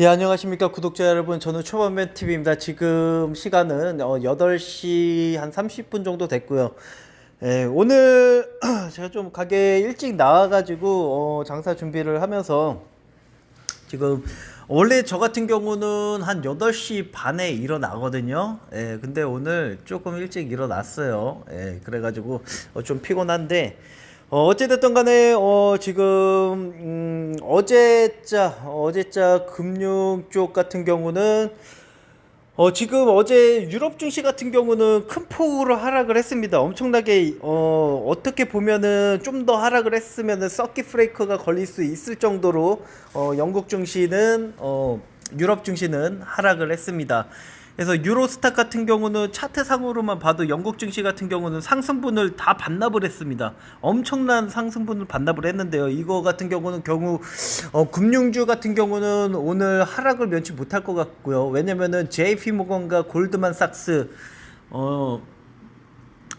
예, 안녕하십니까 구독자 여러분. 저는 초반맨TV입니다. 지금 시간은 8시 한 30분 정도 됐고요. 예, 오늘 제가 좀 가게 일찍 나와가지고 장사 준비를 하면서 지금 원래 저 같은 경우는 한 8시 반에 일어나거든요. 예, 근데 오늘 조금 일찍 일어났어요. 예, 그래가지고 좀 피곤한데 어찌됐든 간에 지금 어제자 금융 쪽 같은 경우는 지금 어제 유럽 증시 같은 경우는 큰 폭으로 하락을 했습니다. 엄청나게 어떻게 보면은 좀 더 하락을 했으면은 서킷 브레이커가 걸릴 수 있을 정도로 영국 증시는 유럽 증시는 하락을 했습니다. 그래서 유로스탁 같은 경우는 차트상으로만 봐도 영국 증시 같은 경우는 상승분을 다 반납을 했습니다. 엄청난 상승분을 반납을 했는데요. 이거 같은 경우는 금융주 같은 경우는 오늘 하락을 면치 못할 것 같고요. 왜냐면은 JP모건과 골드만삭스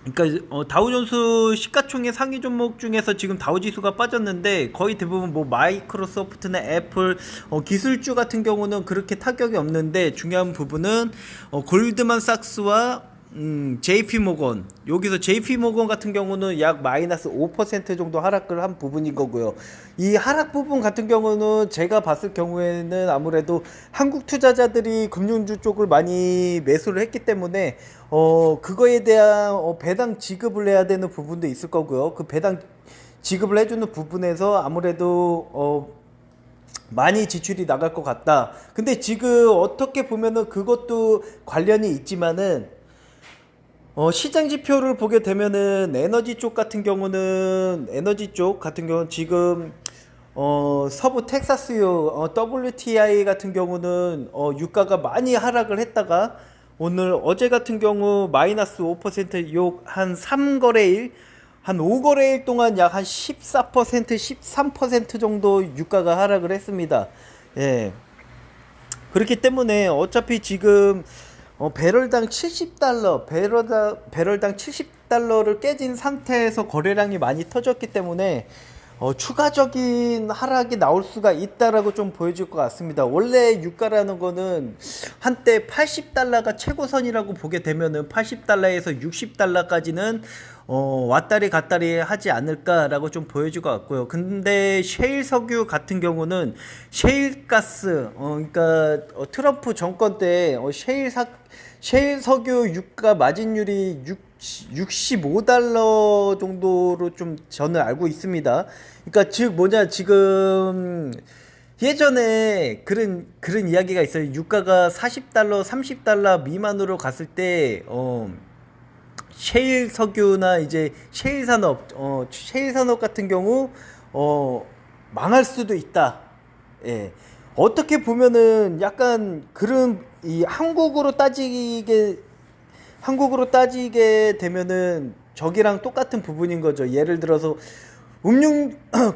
그러니까 다우존스 시가총액 상위 종목 중에서 지금 다우지수가 빠졌는데 거의 대부분 뭐 마이크로소프트나 애플 기술주 같은 경우는 그렇게 타격이 없는데 중요한 부분은 골드만삭스와 JP모건, 여기서 JP모건 같은 경우는 약 마이너스 5% 정도 하락을 한 부분인 거고요. 이 하락 부분 같은 경우는 제가 봤을 경우에는 아무래도 한국 투자자들이 금융주 쪽을 많이 매수를 했기 때문에 그거에 대한 배당 지급을 해야 되는 부분도 있을 거고요. 그 배당 지급을 해주는 부분에서 아무래도 많이 지출이 나갈 것 같다. 근데 지금 어떻게 보면은 그것도 관련이 있지만은 시장 지표를 보게 되면은 에너지 쪽 같은 경우는 지금 서부 텍사스유 WTI 같은 경우는 유가가 많이 하락을 했다가 오늘 어제 같은 경우 마이너스 5% 욕 한 3거래일 한 5거래일 동안 약 한 14% 13% 정도 유가가 하락을 했습니다. 예. 그렇기 때문에 어차피 지금 배럴당 70달러, 배럴당 70달러를 깨진 상태에서 거래량이 많이 터졌기 때문에 추가적인 하락이 나올 수가 있다라고 좀 보여줄 것 같습니다. 원래 유가라는 거는 한때 80달러가 최고선이라고 보게 되면은 80달러에서 60달러까지는 왔다리 갔다리 하지 않을까라고 좀 보여줄 것 같고요. 근데 셰일 석유 같은 경우는 셰일 가스, 그러니까 트럼프 정권 때 셰일 석유 유가 마진율이 65달러 정도로 좀 저는 알고 있습니다. 그러니까 즉 뭐냐, 지금 예전에 그런 이야기가 있어요. 유가가 40달러, 30달러 미만으로 갔을 때 셰일 석유나 이제 셰일 산업 같은 경우 망할 수도 있다. 예. 어떻게 보면은 약간 그런 이 한국으로 따지게 되면은 저기랑 똑같은 부분인 거죠. 예를 들어서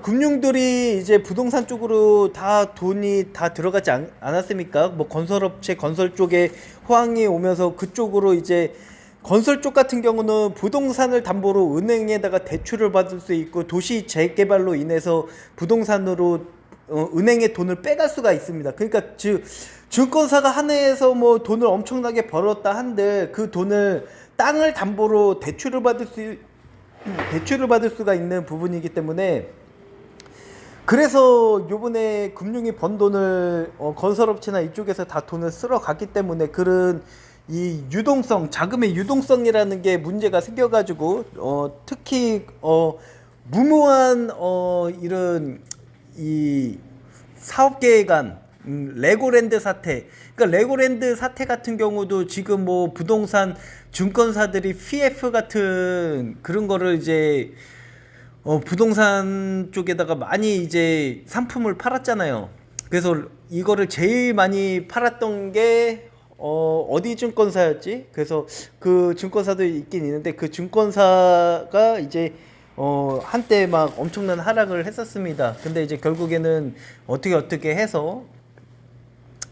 금융들이 이제 부동산 쪽으로 다 돈이 다 들어가지 않았습니까? 뭐 건설업체, 건설 쪽에 호황이 오면서 그쪽으로 이제 건설 쪽 같은 경우는 부동산을 담보로 은행에다가 대출을 받을 수 있고 도시 재개발로 인해서 부동산으로 은행의 돈을 빼갈 수가 있습니다. 그러니까 즉 증권사가 한 해에서 뭐 돈을 엄청나게 벌었다 한들 그 돈을 땅을 담보로 대출을 받을 수가 있는 부분이기 때문에, 그래서 요번에 금융이 번 돈을 건설업체나 이쪽에서 다 돈을 쓸어 갔기 때문에 그런 이 자금의 유동성이라는 게 문제가 생겨가지고 특히 무모한 이런 이 사업계에 간 레고랜드 사태, 그러니까 레고랜드 사태 같은 경우도 지금 뭐 부동산 증권사들이 PF 같은 그런 거를 이제 부동산 쪽에다가 많이 이제 상품을 팔았잖아요. 그래서 이거를 제일 많이 팔았던 게 어디 증권사였지? 그래서 그 증권사도 있긴 있는데 그 증권사가 이제 한때 막 엄청난 하락을 했었습니다. 근데 이제 결국에는 어떻게 해서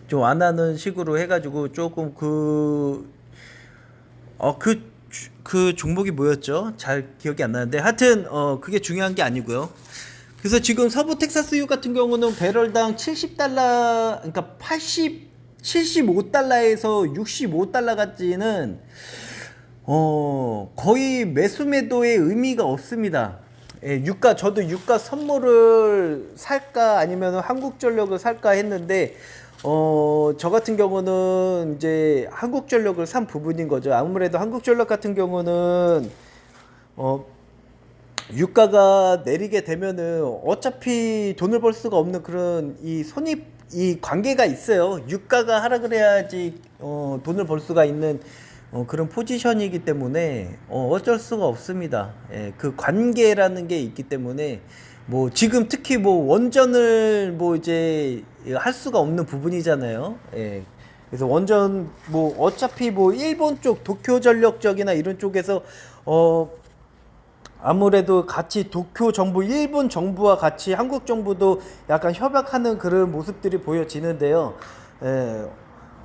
좀 완화하는 식으로 해가지고 조금 그 종목이 뭐였죠? 잘 기억이 안 나는데 하여튼 그게 중요한 게 아니고요. 그래서 지금 서부 텍사스유 같은 경우는 배럴당 70달러, 그러니까 75달러에서 65달러까지는 거의 매수 매도의 의미가 없습니다. 예, 유가, 저도 유가 선물을 살까 아니면 한국전력을 살까 했는데 저 같은 경우는 이제 한국전력을 산 부분인 거죠. 아무래도 한국전력 같은 경우는 유가가 내리게 되면은 어차피 돈을 벌 수가 없는 그런 이 관계가 있어요. 유가가 하락을 해야지 돈을 벌 수가 있는 그런 포지션이기 때문에 어쩔 수가 없습니다. 예, 그 관계라는 게 있기 때문에 뭐 지금 특히 뭐 원전을 뭐 이제 할 수가 없는 부분이잖아요. 예. 그래서 원전 뭐 어차피 뭐 일본 쪽 도쿄 전력 쪽이나 이런 쪽에서 아무래도 같이 도쿄 정부, 일본 정부와 같이 한국 정부도 약간 협약하는 그런 모습들이 보여지는데요. 예,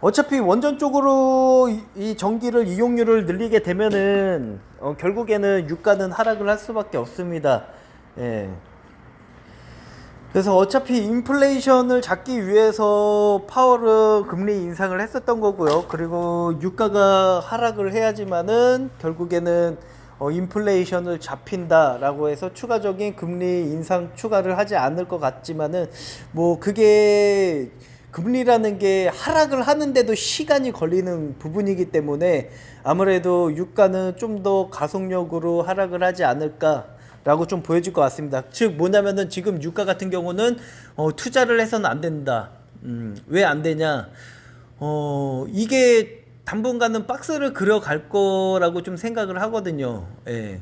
어차피 원전 쪽으로 이 전기를 이용률을 늘리게 되면은 결국에는 유가는 하락을 할 수밖에 없습니다. 예. 그래서 어차피 인플레이션을 잡기 위해서 파월은 금리 인상을 했었던 거고요. 그리고 유가가 하락을 해야지만은 결국에는 인플레이션을 잡힌다라고 해서 추가적인 금리 인상 추가를 하지 않을 것 같지만은 뭐 그게 금리라는 게 하락을 하는데도 시간이 걸리는 부분이기 때문에 아무래도 유가는 좀 더 가속력으로 하락을 하지 않을까라고 좀 보여질 것 같습니다. 즉 뭐냐면은 지금 유가 같은 경우는 투자를 해서는 안 된다. 왜 안 되냐? 이게 당분간은 박스를 그려갈 거라고 좀 생각을 하거든요. 예.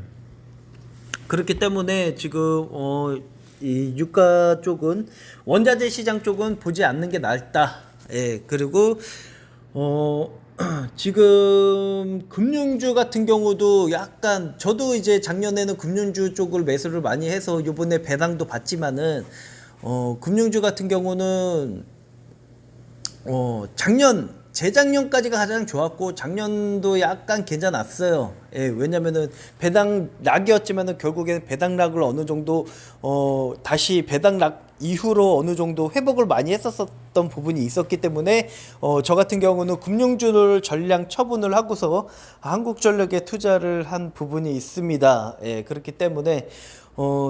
그렇기 때문에 지금 이 유가 쪽은 원자재 시장 쪽은 보지 않는 게 낫다. 예. 그리고 지금 금융주 같은 경우도 약간 저도 이제 작년에는 금융주 쪽을 매수를 많이 해서 요번에 배당도 받지만은 금융주 같은 경우는 재작년까지가 가장 좋았고 작년도 약간 괜찮았어요. 예, 왜냐면은 배당락이었지만은 결국에는 배당락을 어느 정도 다시 배당락 이후로 어느 정도 회복을 많이 했었던 부분이 있었기 때문에 저 같은 경우는 금융주를 전량 처분을 하고서 한국전력에 투자를 한 부분이 있습니다. 예, 그렇기 때문에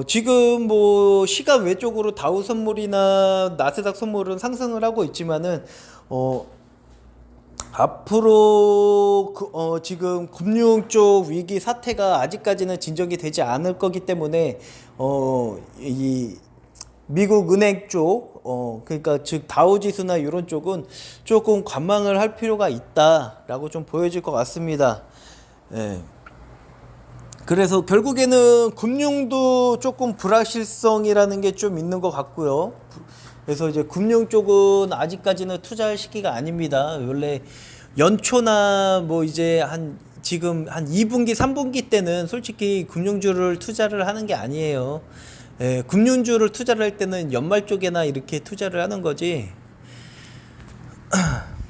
지금 뭐 시간 외적으로 다우 선물이나 나스닥 선물은 상승을 하고 있지만은 앞으로 지금 금융 쪽 위기 사태가 아직까지는 진정이 되지 않을 거기 때문에 이 미국 은행 쪽 그러니까 즉 다우 지수나 이런 쪽은 조금 관망을 할 필요가 있다라고 좀 보여질 것 같습니다. 예. 그래서 결국에는 금융도 조금 불확실성이라는 게 좀 있는 것 같고요. 그래서 이제 금융 쪽은 아직까지는 투자할 시기가 아닙니다. 원래 연초나 뭐 이제 지금 한 2분기, 3분기 때는 솔직히 금융주를 투자를 하는 게 아니에요. 예, 금융주를 투자를 할 때는 연말 쪽에나 이렇게 투자를 하는 거지.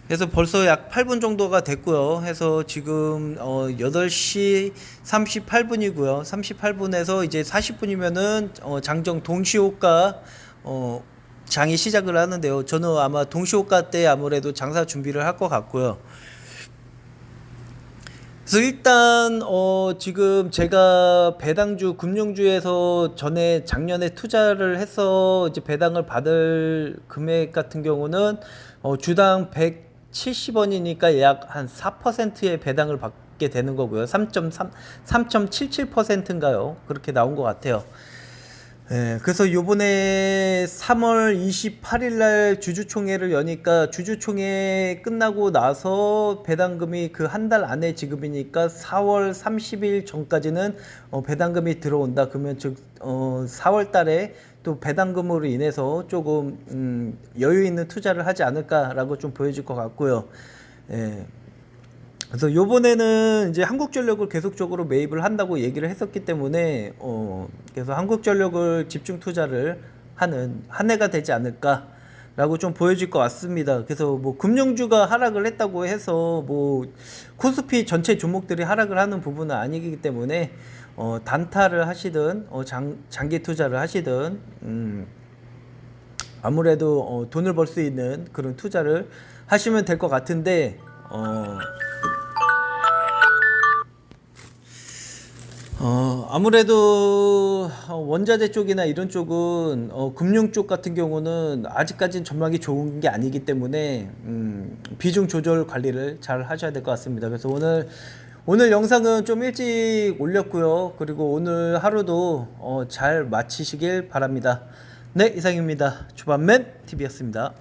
그래서 벌써 약 8분 정도가 됐고요. 해서 지금 8시 38분이고요. 38분에서 이제 40분이면은 장정 동시호가 장이 시작을 하는데요. 저는 아마 동시호가 때 아무래도 장사 준비를 할 것 같고요. 그래서 일단 지금 제가 배당주 금융주에서 작년에 투자를 해서 이제 배당을 받을 금액 같은 경우는 주당 170원이니까 약 한 4%의 배당을 받게 되는 거고요. 3.77%인가요? 그렇게 나온 것 같아요. 예, 그래서 요번에 3월 28일 날 주주총회를 여니까 주주총회 끝나고 나서 배당금이 그 한 달 안에 지급이니까 4월 30일 전까지는 배당금이 들어온다. 그러면 즉 4월 달에 또 배당금으로 인해서 조금 여유 있는 투자를 하지 않을까라고 좀 보여질 것 같고요. 예. 그래서 요번에는 이제 한국전력을 계속적으로 매입을 한다고 얘기를 했었기 때문에 그래서 한국전력을 집중 투자를 하는 한 해가 되지 않을까라고 좀 보여질 것 같습니다. 그래서 뭐 금융주가 하락을 했다고 해서 뭐 코스피 전체 종목들이 하락을 하는 부분은 아니기 때문에 단타를 하시든 장기 투자를 하시든 아무래도 돈을 벌 수 있는 그런 투자를 하시면 될 것 같은데 아무래도 원자재 쪽이나 이런 쪽은 금융 쪽 같은 경우는 아직까지는 전망이 좋은 게 아니기 때문에 비중 조절 관리를 잘 하셔야 될 것 같습니다. 그래서 오늘 영상은 좀 일찍 올렸고요. 그리고 오늘 하루도 잘 마치시길 바랍니다. 네, 이상입니다. 주반맨 TV였습니다.